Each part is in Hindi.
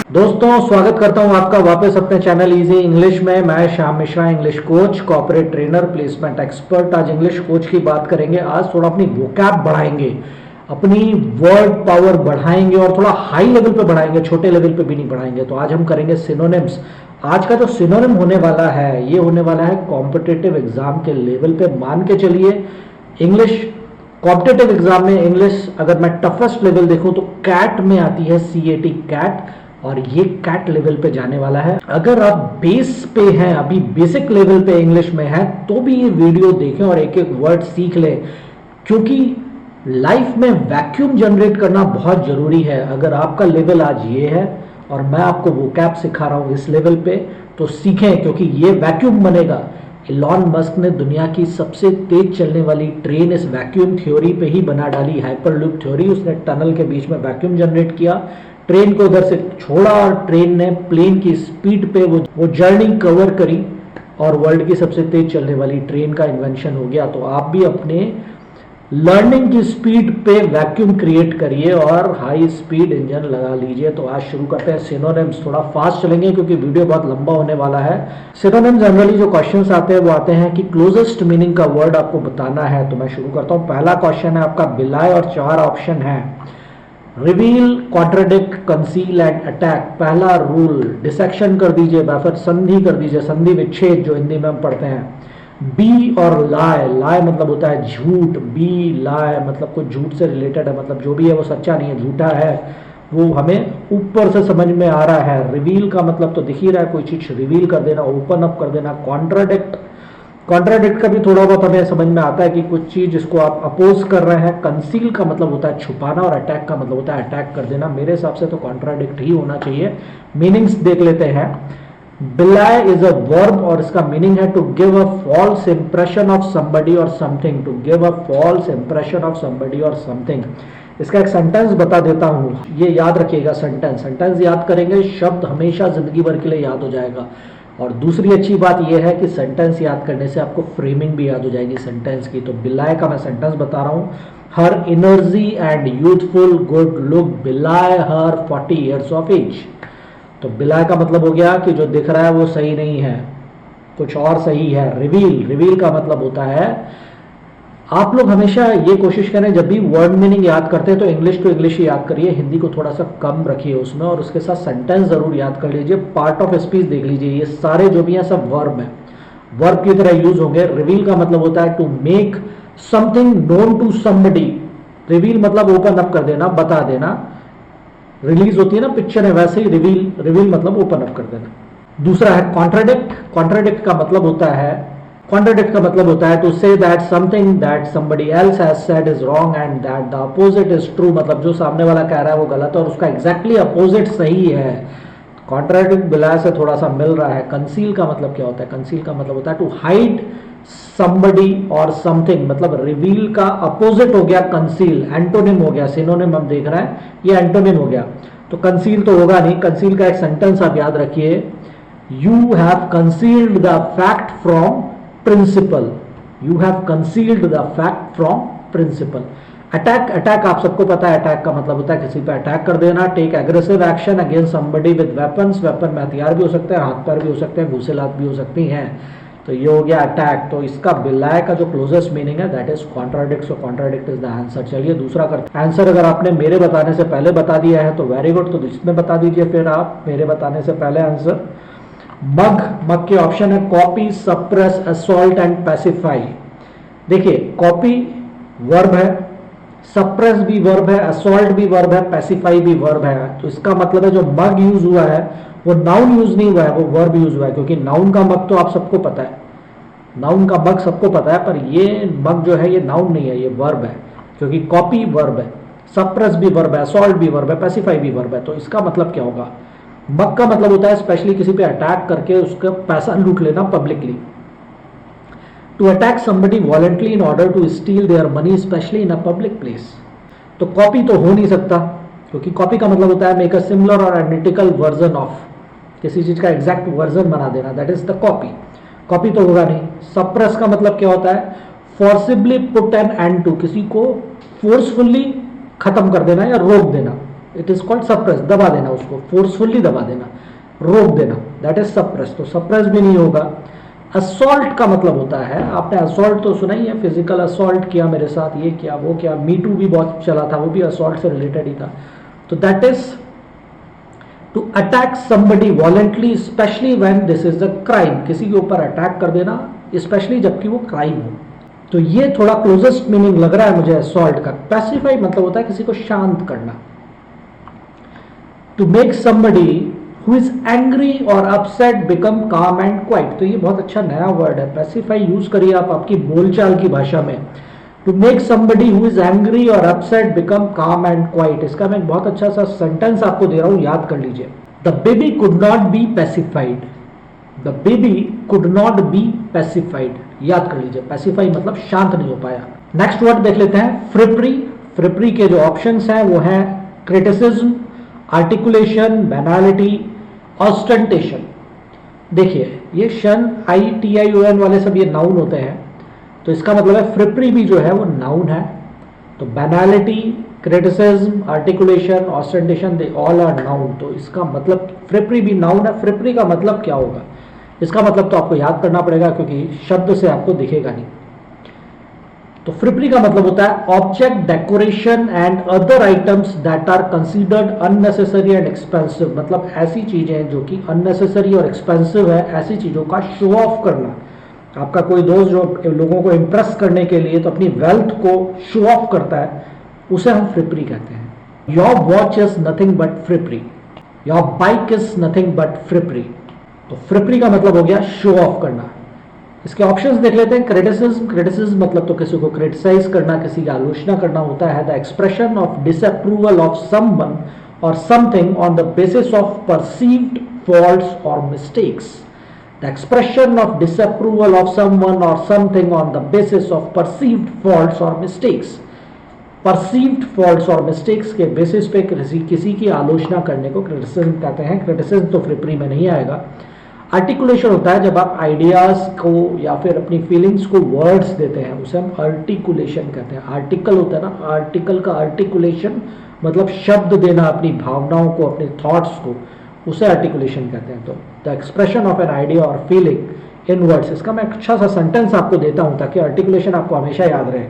दोस्तों स्वागत करता हूं आपका वापस अपने चैनल इजी इंग्लिश में। मैं Shyam Mishra, English coach, corporate trainer, placement expert. आज इंग्लिश कोच की बात करेंगे। आज थोड़ा अपनी वोकैब बढ़ाएंगे, अपनी वर्ड पावर बढ़ाएंगे और थोड़ा हाई लेवल पे बढ़ाएंगे, छोटे लेवल पे भी नहीं बढ़ाएंगे। तो आज हम करेंगे सिनोनिम्स। आज का जो सिनोनिम होने वाला है ये होने वाला है कॉम्पिटिटिव एग्जाम के लेवल पे। मान के चलिए इंग्लिश कॉम्पिटिटिव एग्जाम में इंग्लिश अगर मैं टफेस्ट लेवल देखूं तो कैट में आती है, CAT कैट, और ये कैट लेवल पे जाने वाला है। अगर आप बेस पे हैं, अभी बेसिक लेवल पे इंग्लिश में है, तो भी ये वीडियो देखें और एक एक वर्ड सीख लें, क्योंकि लाइफ में वैक्यूम जनरेट करना बहुत जरूरी है। अगर आपका लेवल आज ये है और मैं आपको वोकैब सिखा रहा हूं इस लेवल पे, तो सीखें, क्योंकि ये वैक्यूम बनेगा। इलॉन मस्क ने दुनिया की सबसे तेज चलने वाली ट्रेन इस वैक्यूम थ्योरी पे ही बना डाली, हाइपरलूप थ्योरी। उसने टनल के बीच में वैक्यूम जनरेट किया, ट्रेन को उधर से छोड़ा और ट्रेन ने प्लेन की स्पीड पे वो जर्नी कवर करी और वर्ल्ड की सबसे तेज चलने वाली ट्रेन का इन्वेंशन हो गया। तो आप भी अपने लर्निंग की स्पीड पे वैक्यूम क्रिएट करिए और हाई स्पीड इंजन लगा लीजिए। तो आज शुरू करते हैं सिनोनिम्स। थोड़ा फास्ट चलेंगे क्योंकि वीडियो बहुत लंबा होने वाला है। सिनोनिम्स जनरली जो क्वेश्चंस आते हैं वो आते हैं कि क्लोजेस्ट मीनिंग का वर्ड आपको बताना है। तो मैं शुरू करता हूं। पहला क्वेश्चन है आपका बिलाय और 4 ऑप्शन है। Reveal, contradict, conceal and attack. पहला रूल, डिसेक्शन कर दीजिए या फिर संधि कर दीजिए, संधि विच्छेद जो हिंदी में हम पढ़ते हैं। बी और लाय, लाय मतलब होता है झूठ, बी लाय मतलब कुछ झूठ से रिलेटेड है, मतलब जो भी है वो सच्चा नहीं है, झूठा है, वो हमें ऊपर से समझ में आ रहा है। रिवील का मतलब तो दिख ही रहा है, कोई चीज रिवील कर देना, ओपन अप कर देना। कॉन्ट्राडिक्ट, कॉन्ट्राडिक्ट का भी थोड़ा बहुत हमें समझ में आता है कि कुछ चीज जिसको आप अपोज कर रहे हैं। कंसील का मतलब होता है छुपाना और अटैक का मतलब होता है अटैक कर देना। मेरे हिसाब से तो कॉन्ट्राडिक्ट ही होना चाहिए। मीनिंग्स देख लेते हैं। बिलाय इज अ वर्ब और इसका मीनिंग है to give a false impression of somebody or something, to give a false impression of somebody or something. इसका एक सेंटेंस बता देता हूं, ये याद रखिएगा। सेंटेंस याद करेंगे, शब्द हमेशा जिंदगी भर के लिए याद हो जाएगा। और दूसरी अच्छी बात यह है कि सेंटेंस याद करने से आपको फ्रेमिंग भी याद हो जाएगी सेंटेंस की। तो बिलाय का मैं सेंटेंस बता रहा हूं। Her energy and youthful good look belie her 40 years of as. तो बिलाय का मतलब हो गया कि जो दिख रहा है वो सही नहीं है, कुछ और सही है। रिवील, रिवील का मतलब होता है, आप लोग हमेशा ये कोशिश करें जब भी वर्ड मीनिंग याद करते हैं तो इंग्लिश टू इंग्लिश ही याद करिए, हिंदी को थोड़ा सा कम रखिए उसमें, और उसके साथ सेंटेंस जरूर याद कर लीजिए। पार्ट ऑफ स्पीच देख लीजिए, ये सारे जो भी हैं सब वर्ब है, वर्ब की तरह यूज होंगे। रिवील का मतलब होता है to make something known to somebody. Reveal मतलब ओपन अप कर देना, बता देना। रिलीज होती है ना पिक्चर है, वैसे ही रिवील, रिवील मतलब ओपन अप कर देना। दूसरा है कॉन्ट्राडिक्ट। कॉन्ट्राडिक्ट का मतलब होता है, कॉन्ट्राडिक्ट का मतलब होता है to say that something that somebody else has said is wrong and that the opposite is true. मतलब जो सामने वाला कह रहा है वो गलत है और उसका एग्जैक्टली अपोजिट सही है। कॉन्ट्राडिक्ट बिलाय से थोड़ा सा मिल रहा है। कंसील का मतलब क्या होता है? कंसील का मतलब होता है टू हाइड somebody और समथिंग। मतलब रिवील का अपोजिट हो गया कंसील, एंटोनिम हो गया। सिनोनिम हम देख रहे हैं, ये एंटोनिम हो गया। तो कंसील तो होगा नहीं। कंसील का एक सेंटेंस आप याद रखिए, you have concealed the fact from principal. You have concealed the fact from principal. Attack, attack आप सबको पता है, अटैक का मतलब होता है किसी पे अटैक कर देना। Take aggressive action against somebody with weapons. Weapon में हथियार भी हो सकते हैं, हाथ पैर भी हो सकते हैं, घूसे लात भी हो सकती हैं। तो ये हो गया अटैक। तो इसका बिलाय का जो क्लोजेस्ट मीनिंग है that is contradict. So contradict is the answer. चलिए दूसरा करते हैं। आंसर अगर आपने मेरे बताने से पहले बता दिया है तो वेरी गुड, तो इसमें बता दीजिए फिर आप मेरे बताने से पहले आंसर। मग, मग के ऑप्शन है copy, suppress, assault and pacify. देखिए कॉपी वर्ब है, सप्रेस भी वर्ब है, असॉल्ट भी वर्ब है, पैसिफाई भी वर्ब है। तो इसका मतलब है जो मग यूज हुआ है वो नाउन यूज नहीं हुआ है, वो वर्ब यूज हुआ है। क्योंकि नाउन का मग तो आप सबको पता है, नाउन का मग सबको पता है, पर ये मग जो है ये नाउन नहीं है, ये वर्ब है। क्योंकि कॉपी वर्ब है, सप्रेस भी वर्ब है, असॉल्ट भी वर्ब है, पैसिफाई भी वर्ब है। तो इसका मतलब क्या होगा? मग का मतलब होता है स्पेशली किसी पे अटैक करके उसका पैसा लूट लेना publicly. To attack somebody violently in order to steal their money specially in a public place. तो कॉपी तो हो नहीं सकता, क्योंकि कॉपी का मतलब होता है मेक अ सिमिलर और आइडेंटिकल वर्जन ऑफ, किसी चीज का एग्जैक्ट वर्जन बना देना, that is the copy. Copy तो होगा नहीं। सप्रेस का मतलब क्या होता है? Forcibly put an end to, किसी को फोर्सफुली खत्म कर देना या रोक देना। इट इज कॉल्ड सप्रेस, दबा देना उसको, फोर्सफुली दबा देना, रोक देना, दैट इज सप्रेस। तो सप्रेस भी नहीं होगा। असॉल्ट का मतलब होता है, आपने असॉल्ट तो सुना ही है, फिजिकल असॉल्ट किया मेरे साथ, ये किया वो किया, मी टू भी बहुत चला था, वो भी असॉल्ट से रिलेटेड ही था। तो that is to attack somebody violently, specially when this is a crime, किसी के ऊपर अटैक कर देना, स्पेशली जबकि वो क्राइम हो। तो ये थोड़ा क्लोजेस्ट मीनिंग लग रहा है मुझे असॉल्ट का। पैसिफाई मतलब होता है किसी को शांत करना। To make somebody who is angry और upset become calm and quiet. तो ये बहुत अच्छा नया वर्ड है, पैसिफाई यूज करिए आप आपकी बोलचाल की भाषा में। To make somebody who is angry और upset become calm and quiet, इसका मैं एक बहुत अच्छा सा सेंटेंस आपको दे रहा हूं, याद कर लीजिए। The baby could not be pacified, the baby could not be pacified, याद कर लीजिए। पैसिफाई मतलब शांत नहीं हो पाया। नेक्स्ट वर्ड देख लेते हैं, फ्रिप्री। फ्रिप्री के जो ऑप्शंस हैं वो हैं क्रिटिसिज्म, आर्टिकुलेशन, बैनालिटी, ऑस्टेंटेशन। देखिए ये शन, ITION वाले सब ये नाउन होते हैं, तो इसका मतलब है फ्रिप्री भी जो है वो नाउन है। तो banality, criticism, articulation, ostentation, they all are noun. तो इसका मतलब फ्रिप्री भी नाउन है। फ्रिप्री का मतलब क्या होगा, इसका मतलब तो आपको याद करना पड़ेगा क्योंकि शब्द से आपको दिखेगा नहीं। तो फ्रिप्री का मतलब होता है object, decoration and other items that are considered unnecessary and expensive. मतलब ऐसी चीजें जो कि अननेसेसरी और एक्सपेंसिव है, ऐसी चीजों का शो ऑफ करना। आपका कोई दोस्त जो लोगों को इम्प्रेस करने के लिए तो अपनी वेल्थ को शो ऑफ करता है, उसे हम फ्रिप्री कहते हैं। Your watch is nothing but frippery, your bike is nothing but frippery. तो फ्रिप्री का मतलब हो गया शो ऑफ करना। इसके ऑप्शंस देख लेते हैं। क्रिटिसिज्म, क्रिटिसिज्म मतलब तो किसी को क्रिटिसाइज करना, किसी की आलोचना करना होता है। The expression of disapproval of someone or something on the basis of perceived faults or mistakes. The expression of disapproval of someone or something on the basis of perceived faults or mistakes. Perceived faults और mistakes के बेसिस पे किसी की आलोचना करने को क्रिटिसिज्म कहते हैं। क्रिटिसिज्म तो फ्रिप्री में नहीं आएगा। आर्टिकुलेशन होता है जब आप आइडियाज को या फिर अपनी फीलिंग्स को वर्ड्स देते हैं, उसे हम आर्टिकुलेशन कहते हैं। आर्टिकल होता है ना, आर्टिकल का आर्टिकुलेशन मतलब शब्द देना अपनी भावनाओं को, अपने थॉट्स को, उसे आर्टिकुलेशन कहते हैं। तो the expression of an idea और फीलिंग इन वर्ड्स, इसका मैं अच्छा सा सेंटेंस आपको देता हूं ताकि आर्टिकुलेशन आपको हमेशा याद रहे।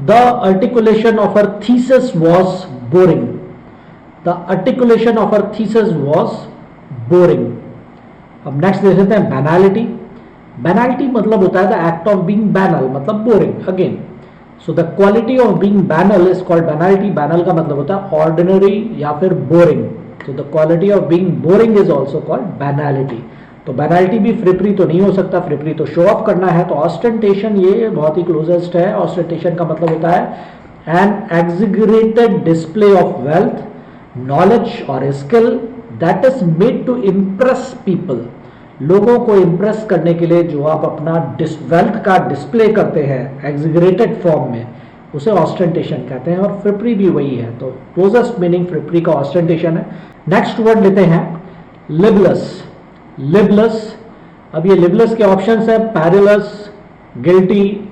The articulation of her thesis was boring, the articulation of her thesis was boring. अब नेक्स्ट देख लेते हैं बैनालिटी। बैनालिटी मतलब होता है the act of being banal, मतलब boring again. So the quality of being banal is called banality. Banal का मतलब होता है ऑर्डिनरी या फिर बोरिंग। तो the quality of being boring is also called banality. तो बैनालिटी भी फ्रिप्री तो नहीं हो सकता, फ्रिप्री तो शो ऑफ करना है। तो ऑस्टेंटेशन ये बहुत ही क्लोजेस्ट है। ऑस्टेंटेशन का मतलब होता है an exaggerated display of wealth, knowledge or skill that is made to impress people. लोगों को इम्प्रेस करने के लिए जो आप अपना वेल्थ का डिस्प्ले करते हैं एक्सिगरेटेड फॉर्म में, उसे ऑस्टेंटेशन कहते हैं। और फ्रिप्री भी वही है। तो क्लोजेस्ट मीनिंग फ्रिप्री का ऑस्टेंटेशन है। नेक्स्ट वर्ड लेते हैं लिबलस। लिबलस, अब ये लिबलस के ऑप्शंस है perilous, guilty,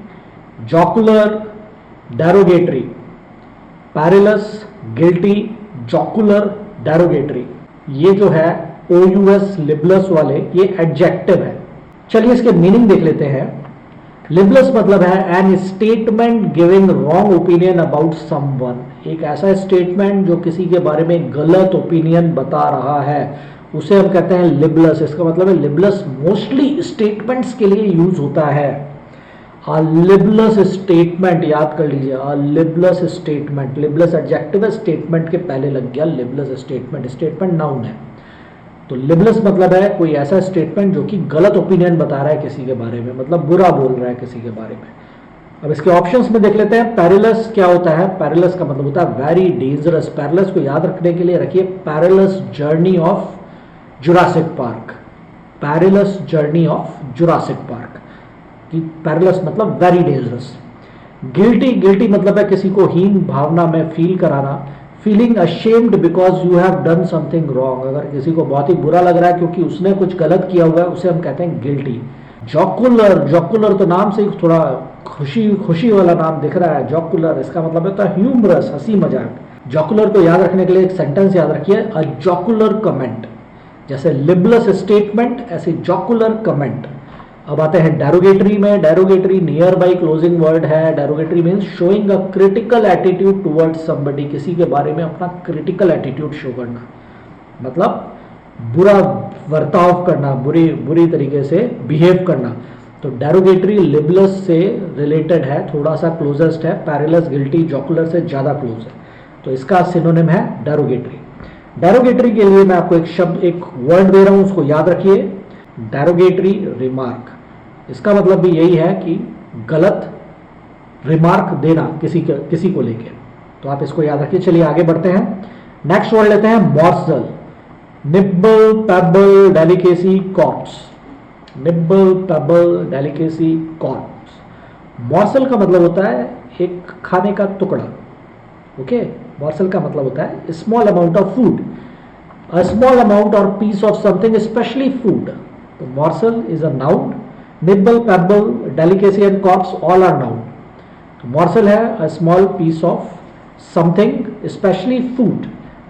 jocular, derogatory. Perilous, guilty, jocular, derogatory, ये जो है OUS लिबलस वाले, ये एडजेक्टिव है। चलिए इसके मीनिंग देख लेते हैं। लिबलस मतलब है an statement giving wrong opinion about someone. एक ऐसा स्टेटमेंट जो किसी के बारे में गलत ओपिनियन बता रहा है, उसे हम कहते हैं लिबलस। इसका मतलब है लिबलस मोस्टली स्टेटमेंट्स के लिए यूज होता है। लिबलस स्टेटमेंट, याद कर लीजिए, लिबलस स्टेटमेंट। लिबलस एडजेक्टिव है, स्टेटमेंट के पहले लग गया लिबलस स्टेटमेंट। स्टेटमेंट नाउन है। तो लिबलस मतलब है कोई ऐसा स्टेटमेंट जो कि गलत ओपिनियन बता रहा है किसी के बारे में, मतलब बुरा बोल रहा है किसी के बारे में। अब इसके ऑप्शंस में देख लेते हैं। पैरेलस क्या होता है? पैरेलस का मतलब होता है वेरी डेंजरस। पैरेलस को याद रखने के लिए रखिए पैरेलस journey of Jurassic park. पैरेलस journey of Jurassic park, कि पैरेलस मतलब वेरी डेंजरस। गिल्टी, गिल्टी मतलब है किसी को हीन भावना में फील कराना। Feeling ashamed because you have done something wrong, अगर किसी को बहुत ही बुरा लग रहा है क्योंकि उसने कुछ गलत किया हुआ है, उसे हम कहते हैं गिल्टी। जॉकुलर, जॉकुलर तो नाम से थोड़ा खुशी वाला नाम दिख रहा है। जॉकुलर, इसका मतलब होता है ह्यूमरस, हंसी मजाक। जॉकुलर को याद रखने के लिए एक सेंटेंस याद रखिए, अ जॉकुलर कमेंट। जैसे लिबलस स्टेटमेंट, ऐसे जॉकुलर कमेंट। अब आते हैं डेरोगेटरी में। Derogatory near by closing word है। Derogatory means showing a critical attitude towards somebody, किसी के बारे में अपना क्रिटिकल एटीट्यूड शो करना, मतलब बुरा बर्ताव करना, बुरी तरीके से बिहेव करना। तो डेरोगेटरी लिबलस से रिलेटेड है, थोड़ा सा क्लोजेस्ट है। पैरेलस गिल्टी जॉकुलर से ज्यादा क्लोज है, तो इसका सिनोनिम है डेरोगेटरी। डेरोगेटरी के लिए मैं आपको एक शब्द, एक वर्ड दे रहा हूं, उसको याद रखिए, डेरोगेटरी रिमार्क। इसका मतलब भी यही है कि गलत रिमार्क देना किसी को लेके, तो आप इसको याद रखिए। चलिए आगे बढ़ते हैं, नेक्स्ट वर्ड लेते हैं morsel. Nibble, pebble, delicacy, corps. Nibble, pebble, delicacy, corps. Morsel का मतलब होता है एक खाने का टुकड़ा। ओके, मॉर्सल का मतलब होता है small amount of food, a small amount or piece of something, specially food. तो morsel is a noun. Nibble, pebble, delicacy and corpse all are noun. तो मॉर्सल है a small piece of something, specially food.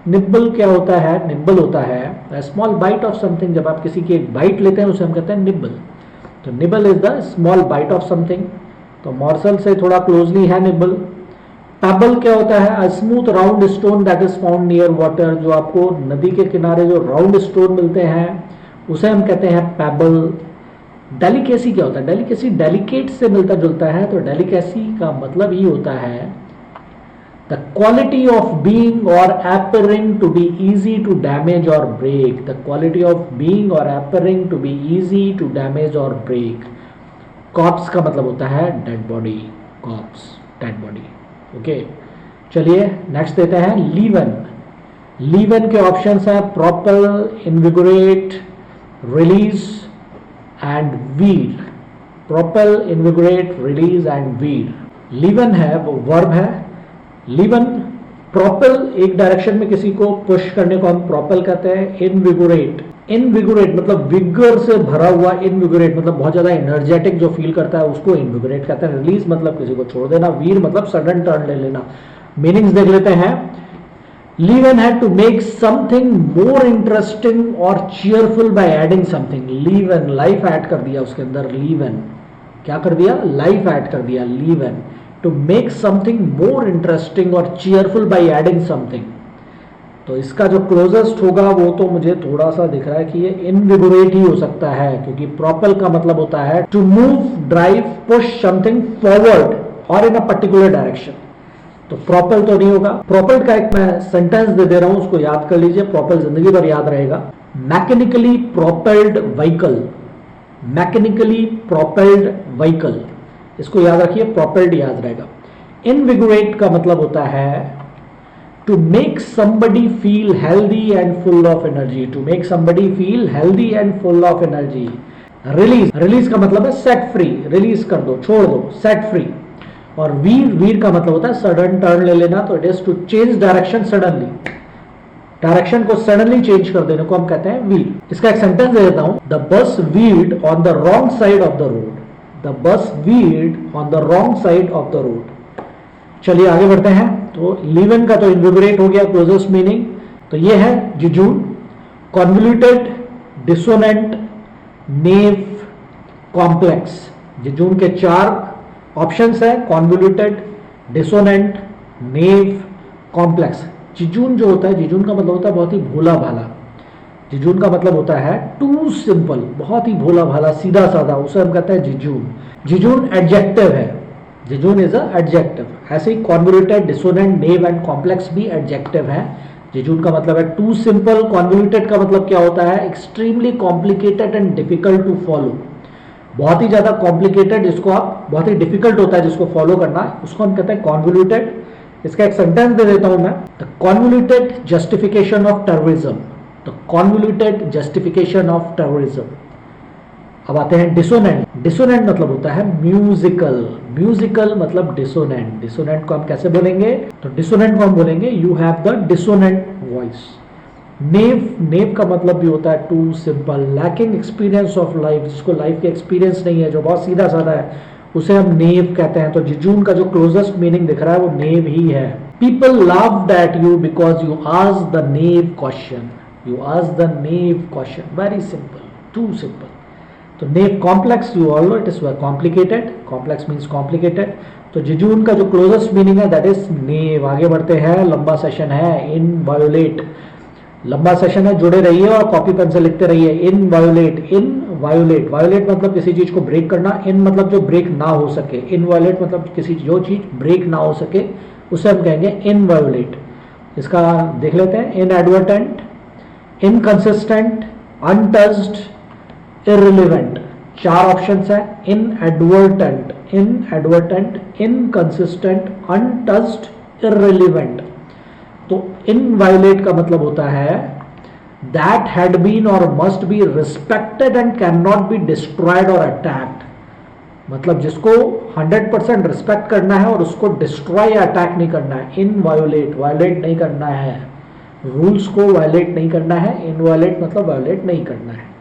Nibble क्या होता है? निब्बल होता है स्मॉल बाइट ऑफ समथिंग। जब आप किसी की एक बाइट लेते हैं उसे हम कहते हैं निब्बल। तो nibble is the small bite of something, तो मॉर्सल से थोड़ा क्लोजली है निब्बल। पेबल क्या होता है? A smooth round stone that is found near water. जो आपको नदी के किनारे जो राउंड स्टोन मिलते हैं उसे हम कहते हैं पेबल। डेलिकेसी क्या होता है? डेलिकेसी डेलिकेट से मिलता जुलता है, तो डेलिकेसी का मतलब ही होता है the quality of being or appearing to be easy to damage or break. The quality of being or appearing to be easy to damage or break. corpse का मतलब होता है dead body, corpse, dead body. Okay, चलिए नेक्स्ट देते हैं लीवन। लीवन के ऑप्शंस हैं propel, invigorate, release and veer. Propel, invigorate, release and veer. Leaven है वो वर्ब है। लीवन, प्रोपेल एक डायरेक्शन में किसी को पुश करने को हम प्रोपेल कहते हैं। इनविगोरेट, इनविगोरेट मतलब विगर से भरा हुआ, इनविगोरेट मतलब बहुत ज्यादा एनर्जेटिक जो फील करता है उसको इनविगोरेट कहते हैं। रिलीज मतलब किसी को छोड़ देना। वीर मतलब सडन टर्न ले लेना। मीनिंग्स देख लेते हैं। लीवन है to make something more interesting or cheerful by adding something. Leaven life add कर दिया उसके अंदर। लीवन क्या कर दिया? लाइफ ऐड कर दिया। Leaven to make something more interesting or cheerful by adding something. तो इसका जो क्लोजेस्ट होगा वो तो मुझे थोड़ा सा दिख रहा है कि ये इनविगोरेट ही हो सकता है, क्योंकि प्रोपेल का मतलब होता है to move, drive, push something forward और इन अ पर्टिकुलर डायरेक्शन। तो प्रोपेल तो नहीं होगा। प्रोपेल का एक मैं सेंटेंस दे रहा हूं, उसको याद कर लीजिए, प्रोपेल जिंदगी भर याद रहेगा। Mechanically propelled vehicle. Mechanically propelled vehicle, इसको याद रखिए, प्रोपेल्ड याद रहेगा। इनविगोरेट का मतलब होता है to make somebody feel healthy and full of energy. To make somebody feel healthy and full of energy. Release, release का मतलब है सेट फ्री, रिलीज कर दो, छोड़ दो, सेट फ्री। और वीर, वीर का मतलब होता है सडन टर्न ले लेना। तो it is to change direction suddenly, direction को सडनली चेंज कर देने को हम कहते हैं वीर। इसका एक सेंटेंस दे देता हूं। The bus veered on the wrong side of the road. The bus veered on the wrong side of the road. चलिए आगे बढ़ते हैं। तो लीवन का तो इनविगोरेट हो गया क्लोजेस्ट मीनिंग। तो ये है जिजून। कॉन्वोल्यूटेड, डिसोनेंट, नेव, कॉम्प्लेक्स। जिजून के 4 ऑप्शंस है, कॉन्वोल्यूटेड, डिसोनेंट, नेव, कॉम्प्लेक्स। जिजून जो होता है, जिजून का मतलब होता है बहुत ही भोला भाला। जिजून का मतलब होता है टू सिंपल, बहुत ही भोला भाला, सीधा साधा, उसे हम कहते हैं जिजून। जिजून एडजेक्टिव है। Jejune is a adjective. ऐसे ही convoluted, dissonant, naive and complex भी एडजेक्टिव है। जिजून का मतलब है टू सिंपल। कॉन्वोल्यूटेड का मतलब क्या होता है? Extremely complicated and difficult to follow. बहुत ही ज्यादा कॉम्प्लिकेटेड, जिसको आप बहुत ही डिफिकल्ट होता है जिसको फॉलो करना, उसको हम कहते हैं कॉन्वोल्यूटेड। इसका एक सेंटेंस दे देता हूं मैं। The convoluted justification of terrorism. The convoluted justification of terrorism. अब आते हैं डिसोनेंट। डिसोनेंट मतलब होता है म्यूजिकल। म्यूजिकल मतलब डिसोनेंट। डिसोनेंट को हम कैसे बोलेंगे? तो डिसोनेंट को हम बोलेंगे you have the dissonant voice. Naive, naive का मतलब भी होता है too simple, lacking experience of life, जिसको लाइफ के एक्सपीरियंस नहीं है, जो बहुत सीधा साधा है, उसे हम नेव कहते हैं। तो जिजून का जो क्लोजेस्ट मीनिंग दिख रहा है वो नेव ही है। People laughed at you because you asked the naive question. You asked the naive question. Very simple, too simple. तो naive complex, you all know it is complicated. Complex means complicated. तो जिजून का जो क्लोजेस्ट मीनिंग है दैट इज नेव. आगे बढ़ते हैं, लंबा सेशन है. इन वायोलेट, लंबा सेशन है, जुड़े रहिए और कॉपी पेन से लिखते रहिए. इन वायोलेट, इन वायोलेट. वायोलेट मतलब किसी चीज को ब्रेक करना. इन मतलब जो ब्रेक ना हो सके. इन वायोलेट मतलब किसी जो चीज ब्रेक ना हो सके उसे हम कहेंगे इन वायोलेट. इसका देख लेते हैं. Inadvertent, inconsistent, untouched, irrelevant. चार ऑप्शंस है. Inadvertent, inadvertent, inconsistent, untouched, irrelevant. तो इनवायोलेट का मतलब होता है दैट हैड बीन और must be respected and can not be destroyed और अटैक्ड. मतलब जिसको 100% रिस्पेक्ट करना है और उसको डिस्ट्रॉय या अटैक नहीं करना है. इनवायोलेट, वायोलेट नहीं करना है, रूल्स को वायोलेट नहीं करना है. इनवायोलेट मतलब वायोलेट नहीं करना है.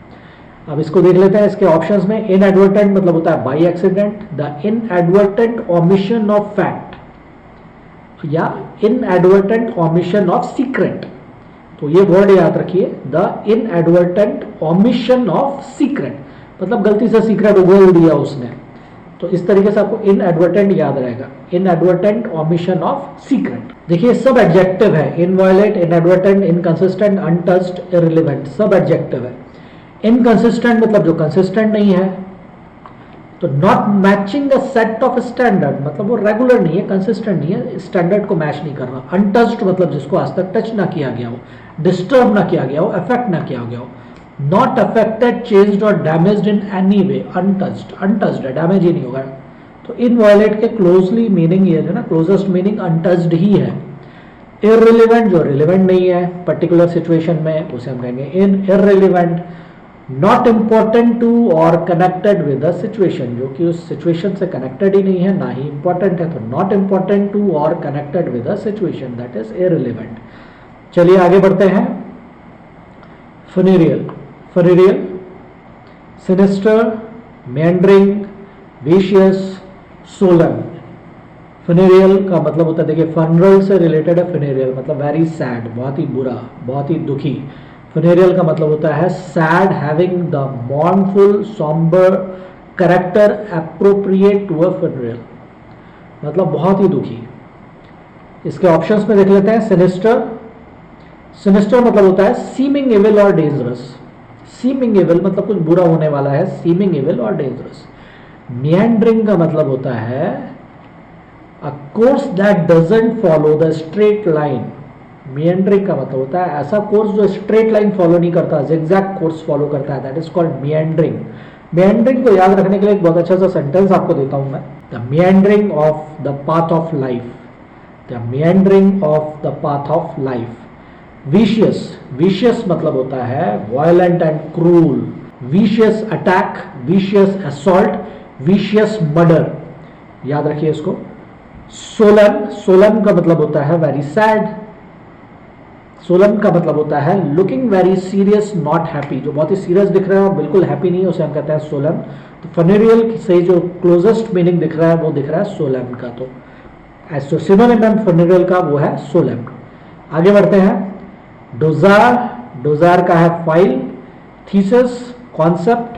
अब इसको देख लेते हैं. इसके ऑप्शंस में इनएडवर्टेंट मतलब होता है by accident. The inadvertent omission of fact या इनएडवर्टेंट ओमिशन ऑफ सीक्रेट. तो ये वर्ड याद रखिए, the inadvertent omission of secret मतलब गलती से सीक्रेट उगल दिया उसने. तो इस तरीके से आपको इनएडवर्टेंट याद रहेगा. Inadvertent omission of secret. देखिए सब एडजेक्टिव है. इनवायोलेट, इनएडवर्टेंट, इनकंसिस्टेंट, अनटच्ड, इररिलेवेंट सब एडजेक्टिव है. इनकंसिस्टेंट मतलब जो कंसिस्टेंट नहीं है. तो not matching a set of standard मतलब वो रेगुलर नहीं है, कंसिस्टेंट नहीं है, स्टैंडर्ड को मैच नहीं कर रहा. अनटच्ड मतलब जिसको आज तक टच ना किया गया हो, डिस्टर्ब ना किया गया हो, अफेक्ट ना किया गया हो. नॉट अफेक्टेड, चेंज्ड और damaged in any way. Untouched, untouched है, डैमेज ही नहीं होगा. तो इनवायोलेट के क्लोजली मीनिंग ये है ना, क्लोजेस्ट मीनिंग अनटच्ड ही है. इररिलेवेंट जो रिलेवेंट नहीं है पर्टिकुलर सिचुएशन में उसे हम कहेंगे इररिलेवेंट. नॉट इम्पॉर्टेंट टू और कनेक्टेड विद द सिचुएशन जो कि उस सिचुएशन से कनेक्टेड ही नहीं है ना ही इंपॉर्टेंट है. तो नॉट इम्पॉर्टेंट टू और connected with the situation that is irrelevant. चलिए आगे बढ़ते हैं. फनेरियल, फनेरियल, सिनिस्टर, मेंडरिंग, विशियस, सोलन. फनेरियल का मतलब होता है, देखिए फनरल से रिलेटेड है. फनेरियल मतलब वेरी सैड, बहुत ही बुरा, बहुत ही दुखी. फनेरियल का मतलब होता है sad, having the mournful sombre character appropriate to a funereal मतलब बहुत ही दुखी. इसके ऑप्शंस में देख लेते हैं. सिनिस्टर, सिनिस्टर मतलब होता है seeming evil or dangerous. Seeming evil मतलब कुछ बुरा होने वाला है, seeming evil or dangerous. Meandering का मतलब होता है a course that doesn't follow the straight line. Meandering का मतलब होता है ऐसा कोर्स जो स्ट्रेट लाइन फॉलो नहीं करता, जिगजैग कोर्स फॉलो करता है, दैट इज कॉल्ड मिएंडरिंग. मिएंडरिंग को याद रखने के लिए एक बहुत अच्छा सा सेंटेंस आपको देता हूं मैं. The meandering of the path of life. The meandering of the path of life. Vicious, vicious मतलब होता है violent and cruel. Vicious attack, vicious assault, vicious murder. याद रखिए इसको. सोलन, सोलन का मतलब होता है वेरी सैड. सोलन का मतलब होता है looking very serious, not happy, जो बहुत ही सीरियस दिख रहा है और बिल्कुल हैप्पी नहीं है उसे हम कहते हैं सोलन. तो फनेरियल से जो क्लोजेस्ट मीनिंग दिख रहा है वो दिख रहा है सोलन का. तो एज सिनोनिम फनेरियल का वो है सोलन. आगे बढ़ते हैं. डोजार, डोजार का है फाइल, थीसिस, कॉन्सेप्ट,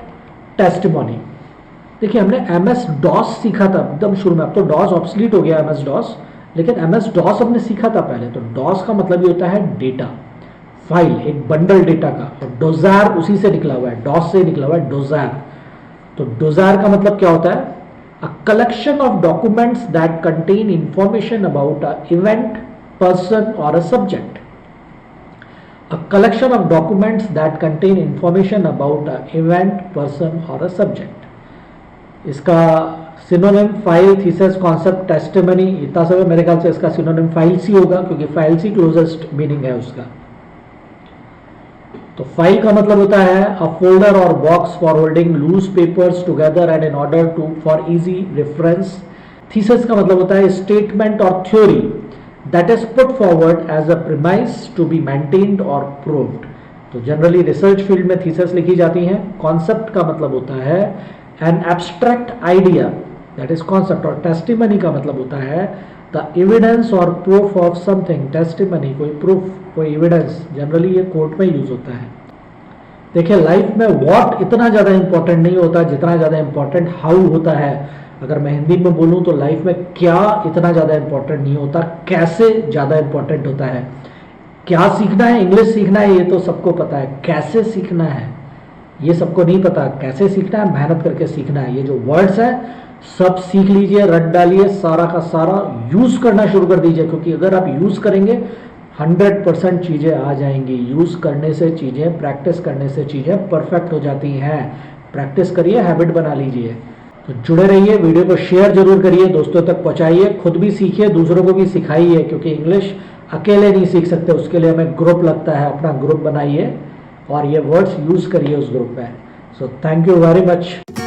टेस्टिमोनी. देखिए हमने एमएस डॉस सीखा था एकदम शुरू में. अब तो डॉस ऑब्सलीट हो गया एमएस डॉस, लेकिन एमएस डॉस हमने सीखा था पहले. तो डॉस का मतलब ये होता है डेटा, फाइल, एक बंडल डेटा का. और डोजार उसी से निकला हुआ है, डॉस से निकला हुआ है डोजार. तो डोजार का मतलब क्या होता है? A collection of documents that contain information about a event, person or a subject. A collection of documents that contain information about an event, person or a subject. इसका synonym file, thesis, concept, testimony, इतना सब मेरे ख्याल से इसका सिनोनिम फाइल सी होगा क्योंकि फाइल सी क्लोजेस्ट मीनिंग है उसका. तो फाइल का मतलब होता है अ फोल्डर और box for holding loose papers together and in order to for easy reference. Thesis का मतलब होता है स्टेटमेंट और theory that is put forward as a premise to be maintained or proved. तो जनरली रिसर्च फील्ड में थीसिस लिखी जाती हैं. कॉन्सेप्ट का मतलब होता है an abstract idea, that is concept. और टेस्टिमनी का मतलब होता है द एविडेंस और प्रूफ ऑफ समथिंग, टेस्टिमनी, कोई प्रूफ, कोई एविडेंस, जनरली ये कोर्ट में यूज होता है। देखिए लाइफ में व्हाट इतना ज़्यादा इंपॉर्टेंट नहीं होता जितना ज़्यादा इंपॉर्टेंट हाउ होता है। अगर मैं हिंदी में बोलूँ तो लाइफ में क्या इतना ज़्यादा इंपॉर्टेंट नहीं होता, कैसे ज़्यादा इंपॉर्टेंट होता है। क्या सीखना है, इंग्लिश सीखना है, ये तो सबको पता है। कैसे सीखना है ये सबको नहीं पता। कैसे सीखना है, मेहनत करके सीखना है। ये जो वर्ड्स है सब सीख लीजिए, रट डालिए, सारा का सारा यूज करना शुरू कर दीजिए, क्योंकि अगर आप यूज करेंगे 100% चीजें आ जाएंगी। यूज करने से चीजें, प्रैक्टिस करने से चीजें परफेक्ट हो जाती हैं। प्रैक्टिस करिए, हैबिट बना लीजिए। तो जुड़े रहिए, वीडियो को शेयर जरूर करिए, दोस्तों तक पहुंचाइए, खुद भी सीखिए, दूसरों को भी सिखाइए, क्योंकि इंग्लिश अकेले नहीं सीख सकते, उसके लिए हमें ग्रुप लगता है। अपना ग्रुप बनाइए और ये वर्ड्स यूज करिए उस ग्रुप में। So thank you very much.